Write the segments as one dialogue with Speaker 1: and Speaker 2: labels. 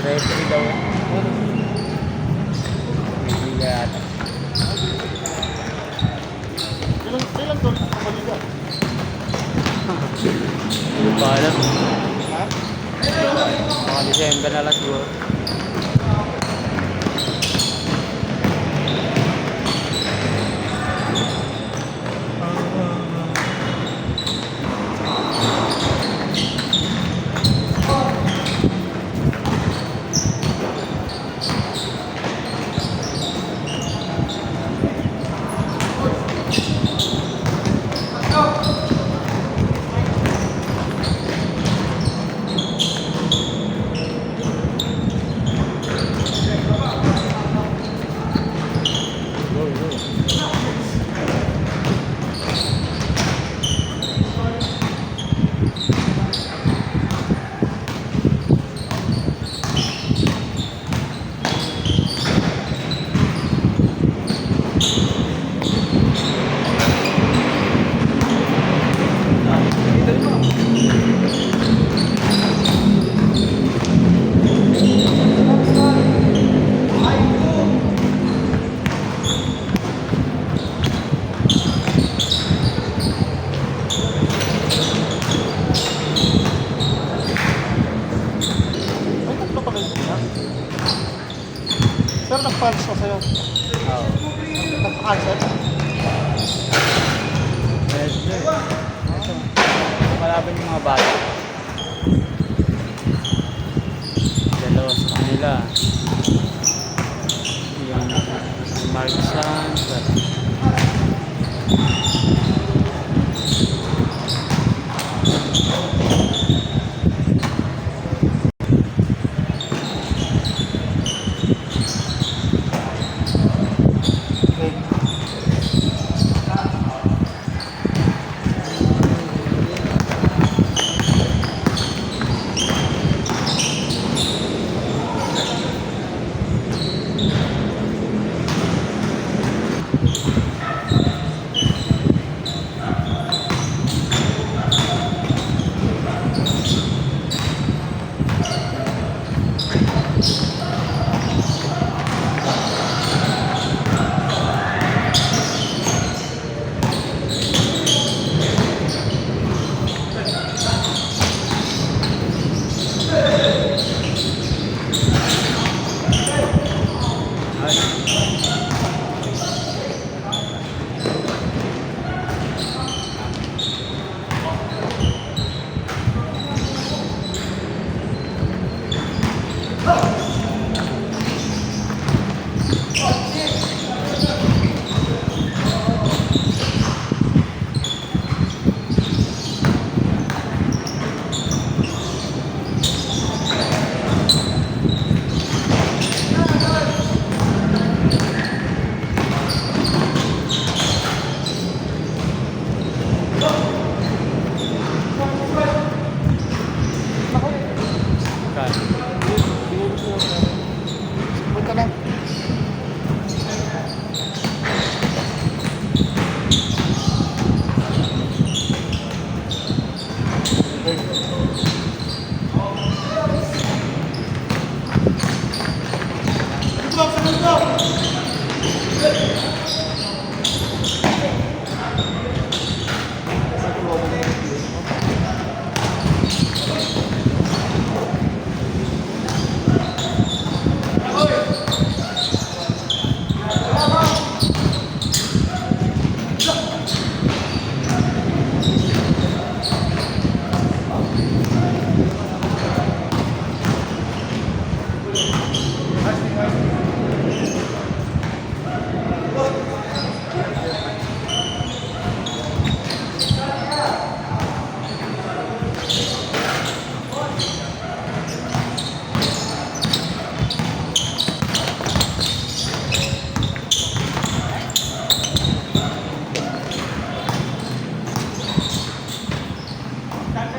Speaker 1: Referee daw. Hindi yata.
Speaker 2: Ilang doon ang kapaliga?
Speaker 1: Hindi pa alam.
Speaker 2: Ha?
Speaker 1: Mga December na lang siguro.
Speaker 2: May tatlo pala yung sila. Pero nag-punch ko sa'yo.
Speaker 1: Oo.
Speaker 2: Nagpa-cancel.
Speaker 1: Medyo eh. Malapit yung mga bata. Dalawa sa kanila. Yung Mark Sanz.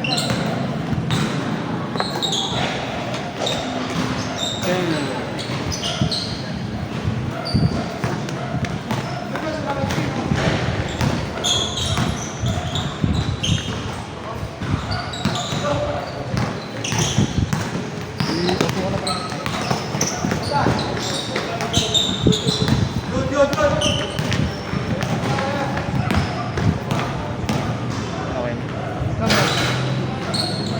Speaker 1: Okay.
Speaker 2: Tama.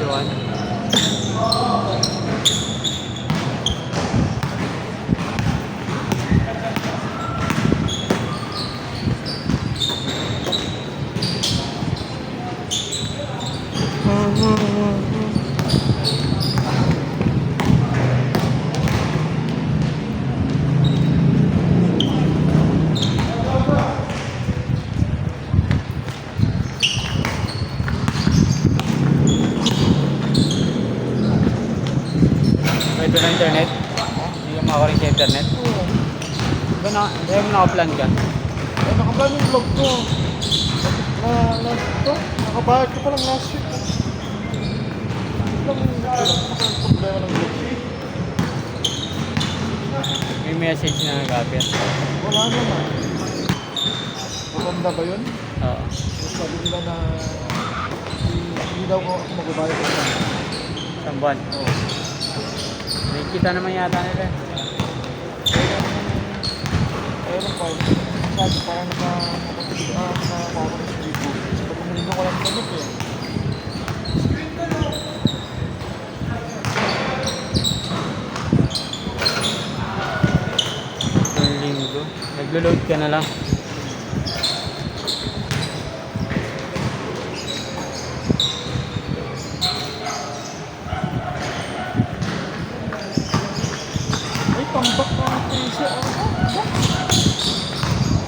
Speaker 1: Tuwan. Pwede na internet? Hindi ka makakuring sa internet?
Speaker 2: Oo.
Speaker 1: Hindi mo naka-plan ka?
Speaker 2: Eh, nakabayad yung vlog ko. Nakabayad ko pa lang last week. Problema ng vlog.
Speaker 1: May message na nag-appear.
Speaker 2: Wala naman. Maganda ba yun?
Speaker 1: Oo.
Speaker 2: Sabi nila na hindi daw ko magbabayad ko na.
Speaker 1: Isang buwan.
Speaker 2: Oo.
Speaker 1: May kita naman yata nila.
Speaker 2: Ayun pa. Sabi parang nakapagpapagod na pawag sa libo. Sabi kung hindi ko lang ganit eh.
Speaker 1: Ang linggo. Naglo-load ka na lang.
Speaker 2: Ay, tambak na ang presyo.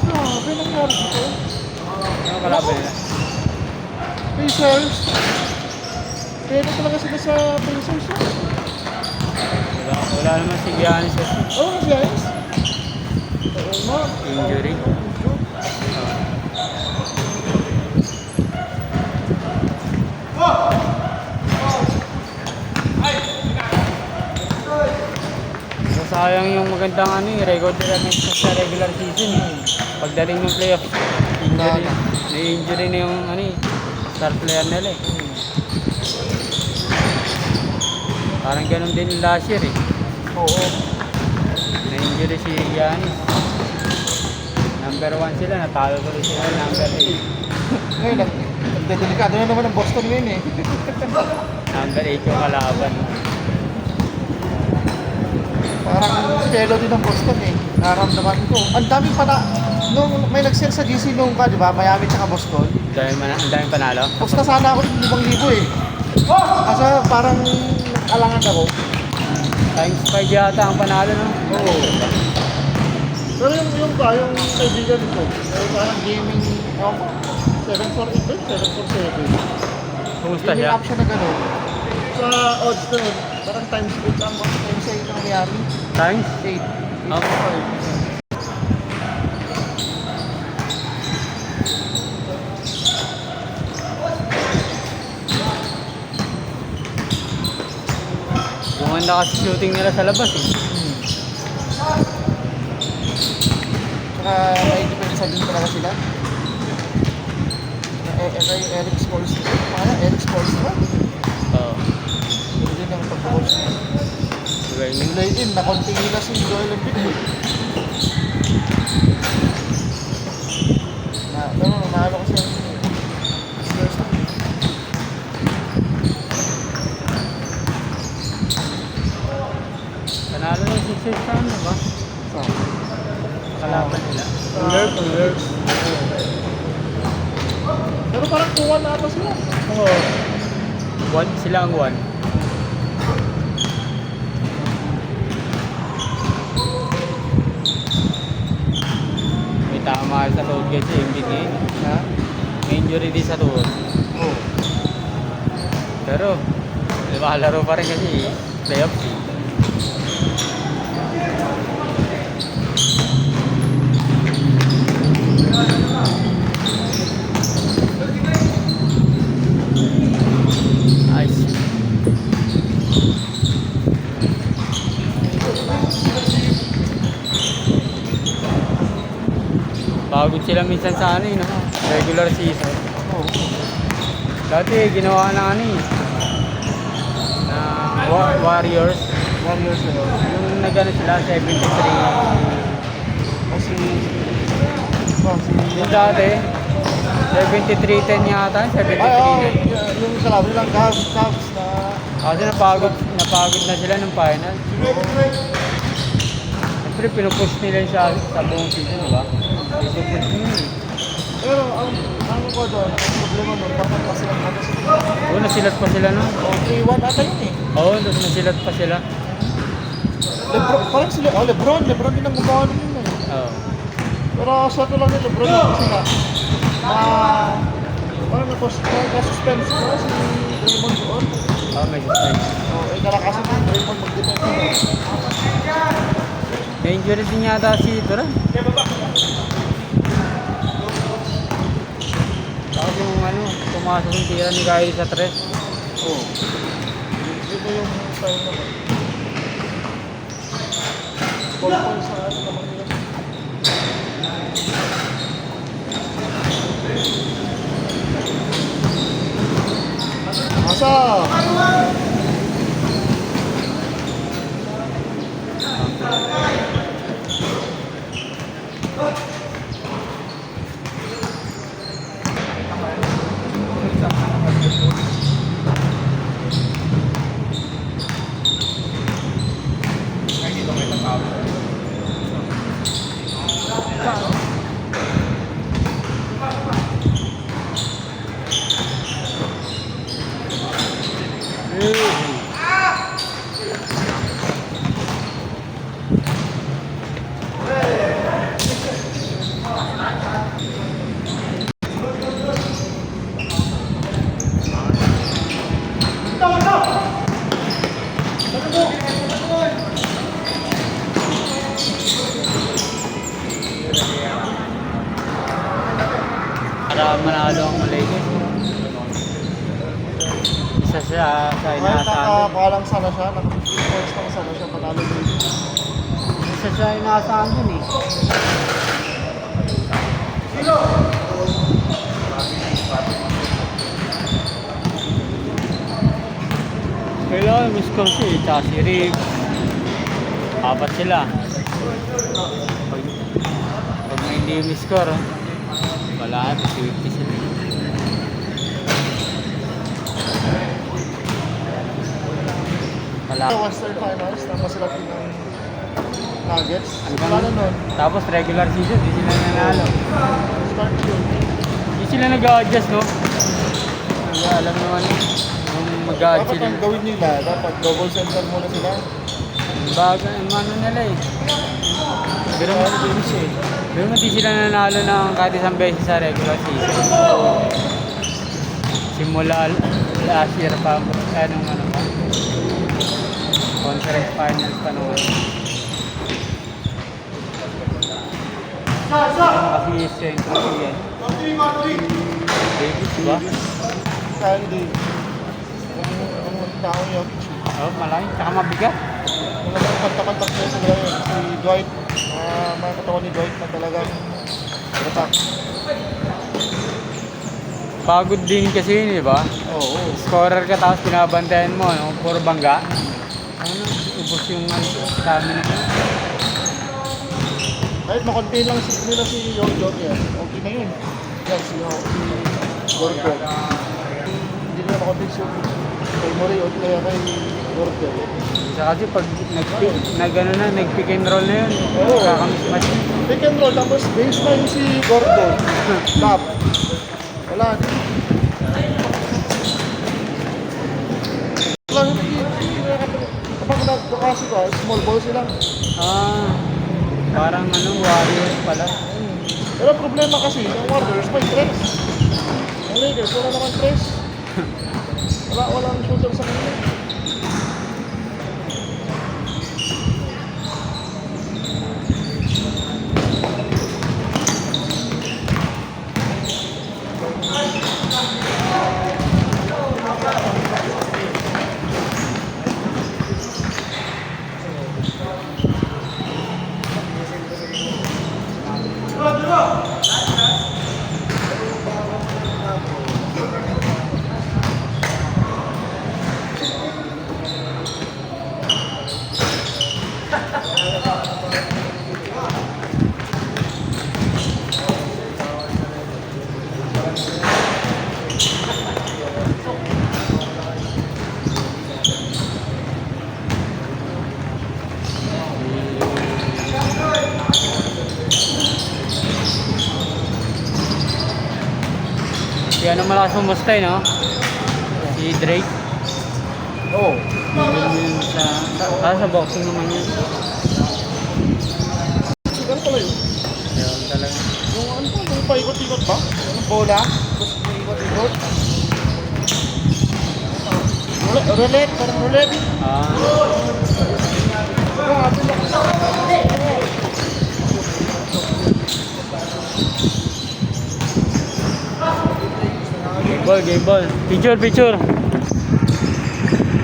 Speaker 2: Grabe, nangyari ito.
Speaker 1: Ano kalaban nila?
Speaker 2: Pacers. Pwede talaga sila sa Pacers.
Speaker 1: Wala naman si Giannis sa
Speaker 2: Oh, guys. Oo nga.
Speaker 1: injury. Sayang yung magandang record nila sa regular season. Pagdating ng playoff, injury, may injury na yung star player nila eh. Parang ganun din yung last year eh.
Speaker 2: Oo.
Speaker 1: Na-injury si Giannis. Number 1 sila, natalo tuloy sila ng number 8.
Speaker 2: Ngayon, delikado na naman ang Boston ngayon eh.
Speaker 1: Number 8 yung kalaban.
Speaker 2: Parang pelo din ang Boston eh. Naramdaman ko. Ang daming nung may nag-sell sa GC nung di ba? Miami tsaka Boston.
Speaker 1: Ang daming panalo.
Speaker 2: Posta sana ako ng 5,000 eh. Kasi parang alangan ako.
Speaker 1: Times 5 yata ang panalo, no?
Speaker 2: Oo. Pero yung kaibigan ko, parang gaming, 748 ba? 747.
Speaker 1: Kumusta
Speaker 2: Gaming
Speaker 1: siya?
Speaker 2: app siya na gano'n. Sa odds na yun, parang times 8 ang times 8 ang nangyari.
Speaker 1: Times?
Speaker 2: 8.
Speaker 1: Okay. Gumanda kasi shooting nila sa labas eh.
Speaker 2: Tsaka may depensa din talaga sila. Kay Eric Spoelstra. Eric Spoelstra.
Speaker 1: Oo.
Speaker 2: Hindi din ang pagkakos niya.
Speaker 1: Galing.
Speaker 2: Play in, nakonti nila si Joel Embiid. Nahalo kasi ang Spurs.
Speaker 1: Panalo ng 6 sa ano ba? Kalaban nila.
Speaker 2: Alert. Pero parang 2-1 na ata sila.
Speaker 1: Oo. Sila ang 1. May tama sa tuhod kasi Embiid ngayon.
Speaker 2: Ha?
Speaker 1: May injury din sa tuhod.
Speaker 2: Oo.
Speaker 1: Pero, makalaro pa rin kasi playoff eh. Pagod sila minsan sa ano no? Regular season.
Speaker 2: Oo.
Speaker 1: Dati ginawa na ano na Warriors.
Speaker 2: Warriors na yun.
Speaker 1: Yung nagano sila, 73.
Speaker 2: Kasi,
Speaker 1: Yung dati, 73-10 yata, 73
Speaker 2: ay, oo,
Speaker 1: na.
Speaker 2: yung salabi lang, Cavs na,
Speaker 1: Kasi napagod na sila ng final. Siyempre, pinupush nila yun sa buong season, di ba? Pinupush nila yun.
Speaker 2: pero ang ko doon, ang problema doon, dapat pa silang atas.
Speaker 1: Oo, nasilat pa sila no?
Speaker 2: O, 3-1 ata yun eh.
Speaker 1: Oo, nasilat pa sila.
Speaker 2: Lebron, parang sila, Lebron din ang magawa nun yun eh.
Speaker 1: Oo.
Speaker 2: Pero sa ito lang ni Lebron kasi nga, parang na-suspense ko si Draymond doon.
Speaker 1: Oo, may suspense.
Speaker 2: Eh, kalakasan ng Draymond mag-defense.
Speaker 1: May injury din yata si Duran. Tapos yung ano, pumasok yung tira ni Kyrie sa 3.
Speaker 2: Oo. Ito yung style naman. 4 points na ano naman nila. Masa!
Speaker 1: Para manalo ang Lakers. Isa siya sa
Speaker 2: Well,
Speaker 1: inaasahan.
Speaker 2: nakakalang sana siya. Naka-15 points lang sana siya panalo din.
Speaker 1: Isa siya inaasahan dun eh. Kailangan may score siya eh. Tsaka si Reeves. Apat sila. Pag may hindi may score, wala, 50 sila. Wala.
Speaker 2: Sa Western Finals, tapos sila din ng Nuggets.
Speaker 1: Hanggang
Speaker 2: Wala nun.
Speaker 1: tapos regular season, di sila nanalo.
Speaker 2: Start yun.
Speaker 1: Di sila nag-a-adjust, no? Alam naman yung mag-a-adjust
Speaker 2: Dapat
Speaker 1: sila.
Speaker 2: ang gawin nila, dapat double center muna sila.
Speaker 1: Bagay, ano nila eh. Pero di sila nanalo ng kahit isang beses sa regular season. Simula last year pa, anong ano pa. Conference finals pa naman. Kasi strength kasi yan. Davis, diba?
Speaker 2: Kyle Davis. Ang taong Jokic.
Speaker 1: Oo, malaki. Tsaka mabigat.
Speaker 2: Yung naman kontak-kontak niya sila yun. Si Dwight, mga katawan ni Dwight na talagang attack.
Speaker 1: Pagod din kasi yun, di ba?
Speaker 2: Oo.
Speaker 1: Scorer ka tapos pinabantayan mo, no? Puro bangga. Ano? Ubus yung stamina.
Speaker 2: Kahit makontain lang nila si Jokic yan. Okay na yun. Yan, si Gordo. Hindi nila makontain si kay Murray o kaya kay Gordo.
Speaker 1: Isa kasi pag nag-pick and roll na yun,
Speaker 2: Oo.
Speaker 1: kakamismatch.
Speaker 2: Pick and roll, tapos baseline si Gordo. Lap. Wala. Wala kapag nagkakasi ka, small ball sila.
Speaker 1: Parang Warriors pala.
Speaker 2: Pero problema kasi, yung Warriors may press. Ang Lakers, wala naman press. Walang shooter sa kanila.
Speaker 1: Si ano malakas pumustay, no? Si Drake.
Speaker 2: Oo.
Speaker 1: Yun sa boxing naman yun.
Speaker 2: Siguro pala yun.
Speaker 1: Ayun talaga.
Speaker 2: Yung ano pa, yung paikot-ikot ba? Yung bola, tapos paikot-ikot. Roulette, parang roulette.
Speaker 1: Ah,
Speaker 2: Yung atin lang.
Speaker 1: game ball. Picture, picture.